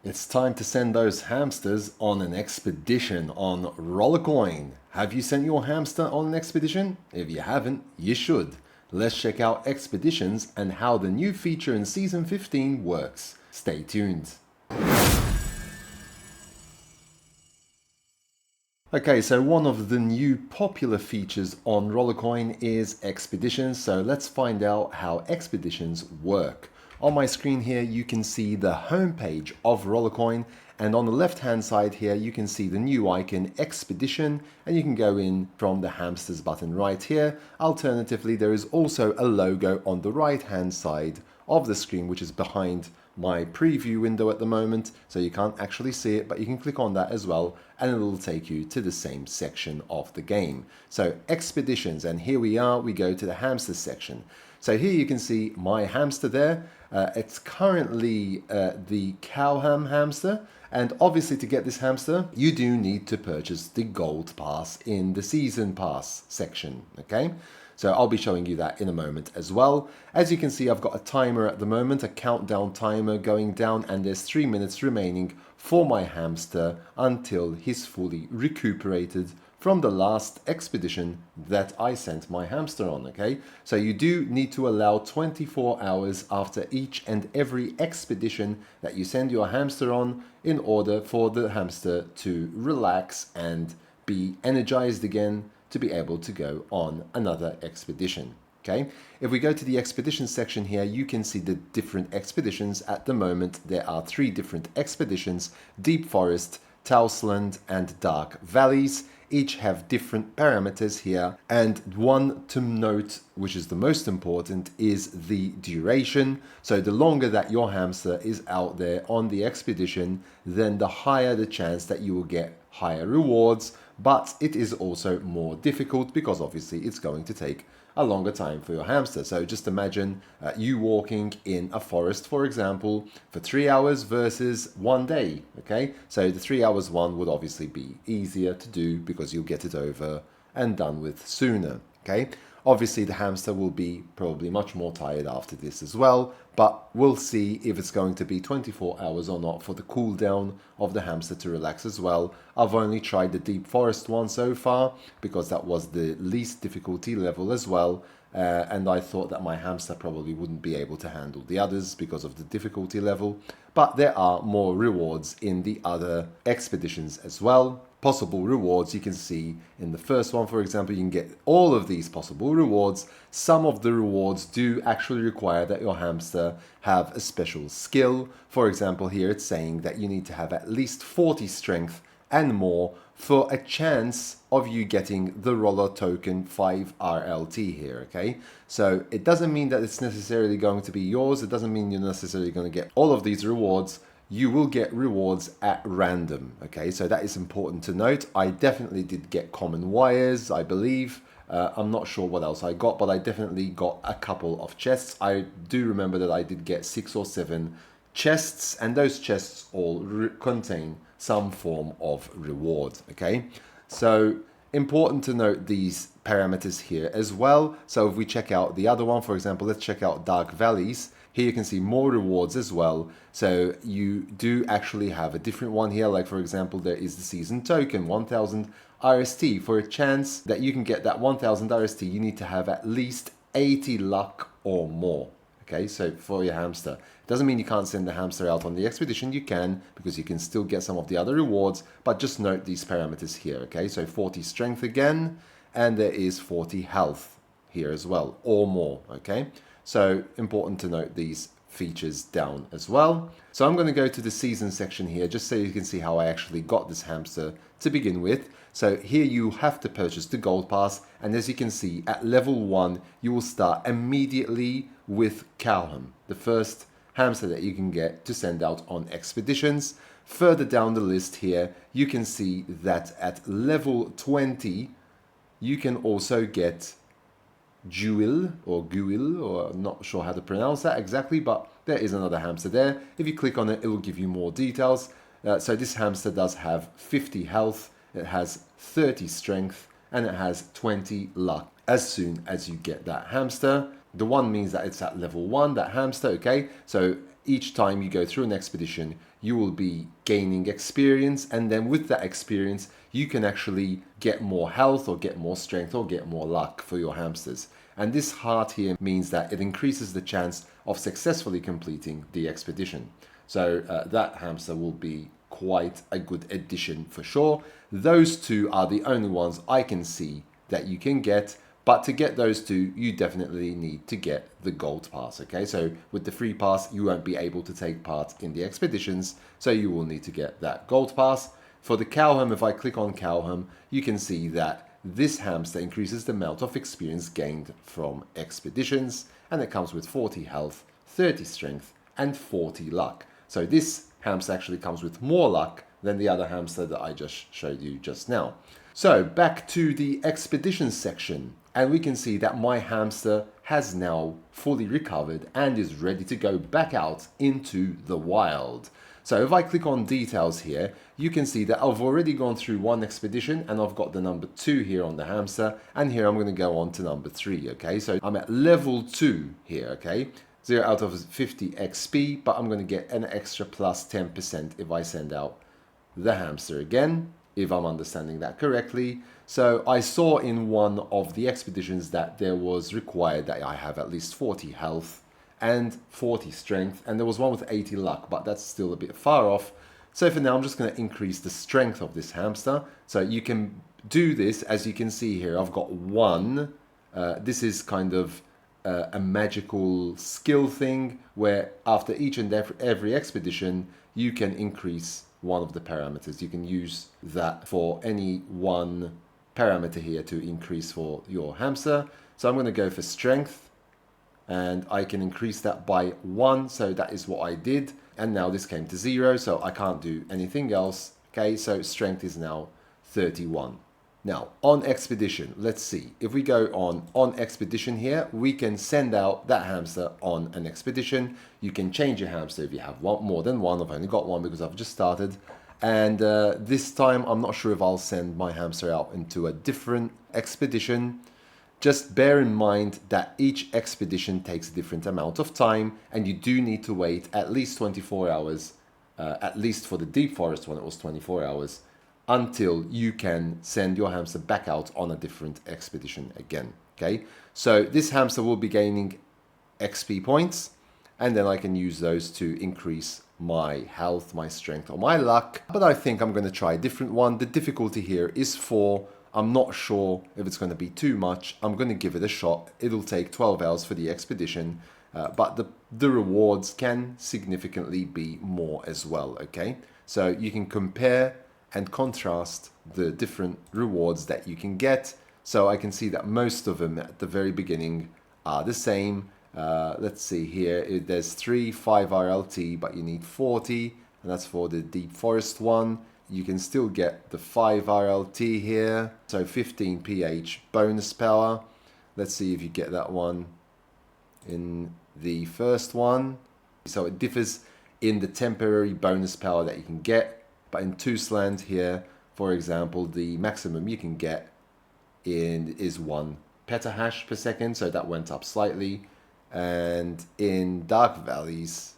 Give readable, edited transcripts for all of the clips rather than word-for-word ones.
It's time to send those hamsters on an expedition on Rollercoin. Have you sent your hamster on an expedition? If you haven't, you should. Let's check out expeditions and how the new feature in Season 15 works. Stay tuned. Okay, so one of the new popular features on Rollercoin is expeditions. So let's find out how expeditions work. On my screen here, you can see the homepage of Rollercoin, and on the left hand side here, you can see the new icon expedition, and you can go in from the hamsters button right here. Alternatively, there is also a logo on the right hand side of the screen, which is behind my preview window at the moment, so you can't actually see it, but you can click on that as well and it will take you to the same section of the game. So expeditions, and here we are, we go to the hamster section. So here you can see my hamster there. It's currently the Cowham hamster, and obviously to get this hamster you do need to purchase the gold pass in the season pass section. Okay, so I'll be showing you that in a moment as well. As you can see, I've got a timer at the moment, a countdown timer going down, and there's 3 minutes remaining for my hamster until he's fully recuperated from the last expedition that I sent my hamster on. Okay, so you do need to allow 24 hours after each and every expedition that you send your hamster on in order for the hamster to relax and be energized again to be able to go on another expedition. Okay, if we go to the expedition section here, you can see the different expeditions. At the moment, there are 3 different expeditions: Deep Forest, Towsland, and Dark Valleys. Each have different parameters here, and one to note, which is the most important, is the duration. So the longer that your hamster is out there on the expedition, then the higher the chance that you will get higher rewards, but it is also more difficult because obviously it's going to take a longer time for your hamster. So just imagine you walking in a forest, for example, for 3 hours versus 1 day. Okay, so the 3 hours one would obviously be easier to do because you'll get it over and done with sooner. Okay, obviously the hamster will be probably much more tired after this as well, but we'll see if it's going to be 24 hours or not for the cooldown of the hamster to relax as well. I've only tried the Deep Forest one so far because that was the least difficulty level as well, and I thought that my hamster probably wouldn't be able to handle the others because of the difficulty level. But there are more rewards in the other expeditions as well. Possible rewards, you can see in the first one, for example, you can get all of these possible rewards. Some of the rewards do actually require that your hamster have a special skill. For example, here it's saying that you need to have at least 40 strength and more for a chance of you getting the roller token 5 RLT here. Okay, so it doesn't mean that it's necessarily going to be yours. It doesn't mean you're necessarily going to get all of these rewards. You will get rewards at random. Okay, so that is important to note. I definitely did get common wires, I believe. I'm not sure what else I got, but I definitely got a couple of chests. I do remember that I did get 6 or 7 chests, and those chests all contain some form of reward. Okay, so important to note these parameters here as well. So if we check out the other one, for example, let's check out Dark Valleys. Here you can see more rewards as well. So you do actually have a different one here. Like for example, there is the season token, 1000 RST. For a chance that you can get that 1000 RST, you need to have at least 80 luck or more. Okay, so for your hamster. Doesn't mean you can't send the hamster out on the expedition. You can, because you can still get some of the other rewards, but just note these parameters here. Okay, so 40 strength again, and there is 40 health here as well, or more. Okay, so important to note these features down as well. So I'm going to go to the season section here just so you can see how I actually got this hamster to begin with. So here you have to purchase the gold pass, and as you can see at level 1 you will start immediately with Cowham, the first hamster that you can get to send out on expeditions. Further down the list here you can see that at level 20 you can also get Jewel or Guil, or I'm not sure how to pronounce that exactly, but there is another hamster there. If you click on it, it will give you more details. So this hamster does have 50 health, it has 30 strength, and it has 20 luck as soon as you get that hamster. The 1 means that it's at level 1, that hamster. Okay, so each time you go through an expedition, you will be gaining experience, and then with that experience you can actually get more health or get more strength or get more luck for your hamsters. And this heart here means that it increases the chance of successfully completing the expedition. So that hamster will be quite a good addition for sure. Those two are the only ones I can see that you can get, but to get those two you definitely need to get the gold pass. Okay, so with the free pass you won't be able to take part in the expeditions, so you will need to get that gold pass. For the cowham, if I click on cowham, you can see that this hamster increases the amount of experience gained from expeditions, and it comes with 40 health, 30 strength and 40 luck. So this hamster actually comes with more luck than the other hamster that I just showed you just now. So back to the expedition section, and we can see that my hamster has now fully recovered and is ready to go back out into the wild. So if I click on details here, you can see that I've already gone through one expedition and I've got the number 2 here on the hamster, and here I'm going to go on to number 3. Okay, so I'm at level 2 here. Okay, 0 out of 50 XP, but I'm going to get an extra plus 10% if I send out the hamster again, if I'm understanding that correctly. So I saw in one of the expeditions that there was required that I have at least 40 health and 40 strength, and there was one with 80 luck, but that's still a bit far off. So for now I'm just going to increase the strength of this hamster. So you can do this, as you can see here, I've got one. This is kind of a magical skill thing where after each and every expedition you can increase one of the parameters. You can use that for any one parameter here to increase for your hamster. So I'm going to go for strength, and I can increase that by 1, so that is what I did, and now this came to 0, so I can't do anything else. Okay, so strength is now 31. Now on expedition, let's see if we go on expedition here, we can send out that hamster on an expedition. You can change your hamster if you have more than one. I've only got one because I've just started, and this time I'm not sure if I'll send my hamster out into a different expedition. Just bear in mind that each expedition takes a different amount of time, and you do need to wait at least 24 hours, at least for the deep forest one it was 24 hours, until you can send your hamster back out on a different expedition again. Okay, so this hamster will be gaining XP points, and then I can use those to increase my health, my strength or my luck. But I think I'm going to try a different one. The difficulty here is 4. I'm not sure if it's going to be too much. I'm going to give it a shot. It'll take 12 hours for the expedition, but the rewards can significantly be more as well. Okay, so you can compare and contrast the different rewards that you can get. So I can see that most of them at the very beginning are the same. Let's see here, there's 3 5 RLT, but you need 40, and that's for the deep forest one. You can still get the 5 RLT here, so 15 pH bonus power. Let's see if you get that one in the first one. So it differs in the temporary bonus power that you can get, but in Toosland here, for example, the maximum you can get is 1 petahash per second, so that went up slightly. And in Dark Valleys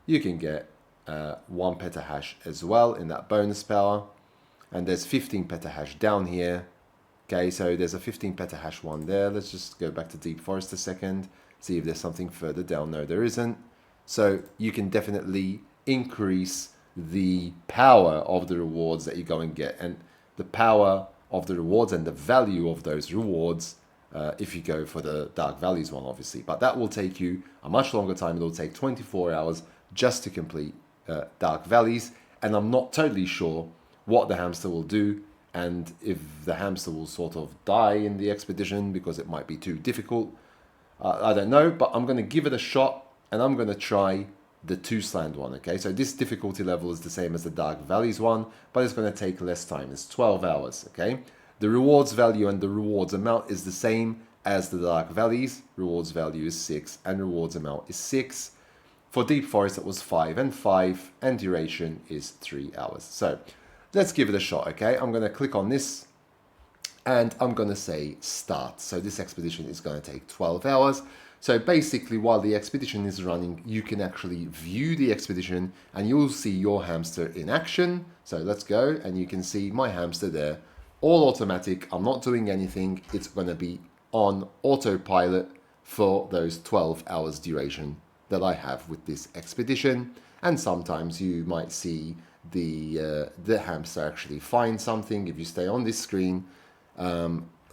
you can get 1 petahash as well in that bonus power, and there's 15 petahash down here. Okay, so there's a 15 petahash one there. Let's just go back to Deep Forest a second, see if there's something further down. No, there isn't. So you can definitely increase the power of the rewards that you go and get, and the power of the rewards and the value of those rewards if you go for the Dark Valleys one, obviously. But that will take you a much longer time. It'll take 24 hours just to complete Dark Valleys, and I'm not totally sure what the hamster will do, and if the hamster will sort of die in the expedition because it might be too difficult. I don't know, but I'm going to give it a shot, and I'm going to try the Toosland one. Okay, so this difficulty level is the same as the Dark Valleys one, but it's going to take less time. It's 12 hours. Okay, the rewards value and the rewards amount is the same as the Dark Valleys. Rewards value is 6 and rewards amount is 6. For Deep Forest it was 5 and 5, and duration is 3 hours. So let's give it a shot. Okay, I'm going to click on this and I'm going to say start. So this expedition is going to take 12 hours. So basically, while the expedition is running, you can actually view the expedition and you'll see your hamster in action. So let's go, and you can see my hamster there, all automatic. I'm not doing anything. It's going to be on autopilot for those 12 hours duration that I have with this expedition. And sometimes you might see the hamster actually find something if you stay on this screen,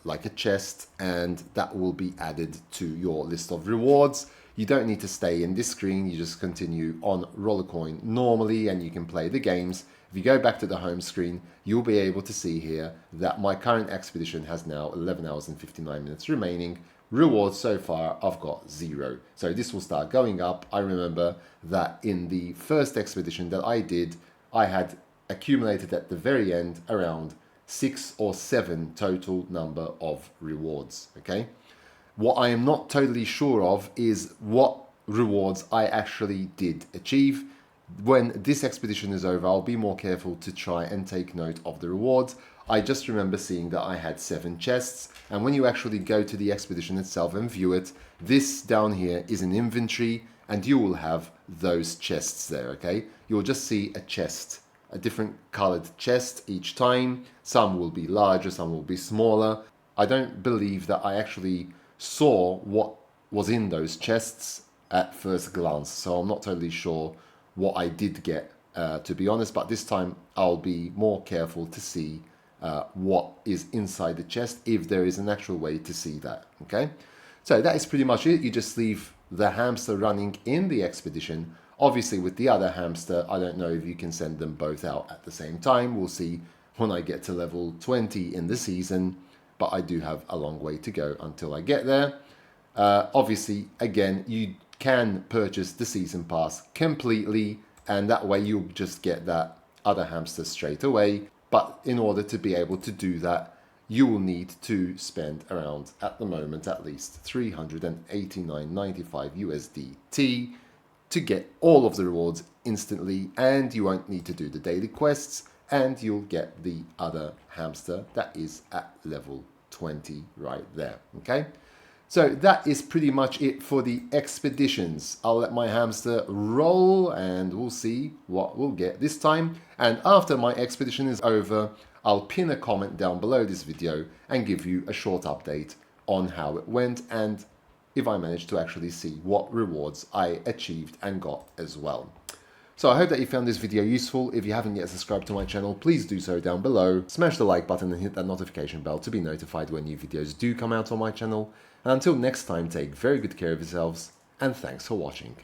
like a chest, and that will be added to your list of rewards. You don't need to stay in this screen, you just continue on Rollercoin normally and you can play the games. If you go back to the home screen, you'll be able to see here that my current expedition has now 11 hours and 59 minutes remaining. Rewards so far, I've got 0. So this will start going up. I remember that in the first expedition that I did, I had accumulated at the very end around 6 or 7 total number of rewards. Okay, what I am not totally sure of is what rewards I actually did achieve. When this expedition is over, I'll be more careful to try and take note of the rewards. I just remember seeing that I had 7 chests, and when you actually go to the expedition itself and view it, this down here is an inventory and you will have those chests there. Okay, you'll just see a chest, a different colored chest each time. Some will be larger, some will be smaller. I don't believe that I actually saw what was in those chests at first glance, so I'm not totally sure what I did get, to be honest, but this time I'll be more careful to see what is inside the chest, if there is an actual way to see that. Okay, so that is pretty much it. You just leave the hamster running in the expedition. Obviously with the other hamster, I don't know if you can send them both out at the same time. We'll see when I get to level 20 in the season, but I do have a long way to go until I get there. Obviously, again, you can purchase the season pass completely, and that way you'll just get that other hamster straight away. But in order to be able to do that, you will need to spend around, at the moment at least, 389.95 USDT to get all of the rewards instantly, and you won't need to do the daily quests, and you'll get the other hamster that is at level 20 right there. Okay, so that is pretty much it for the expeditions. I'll let my hamster roll and we'll see what we'll get this time. And after my expedition is over, I'll pin a comment down below this video and give you a short update on how it went and if I managed to actually see what rewards I achieved and got as well. So I hope that you found this video useful. If you haven't yet subscribed to my channel, please do so down below. Smash the like button and hit that notification bell to be notified when new videos do come out on my channel. And until next time, take very good care of yourselves, and thanks for watching.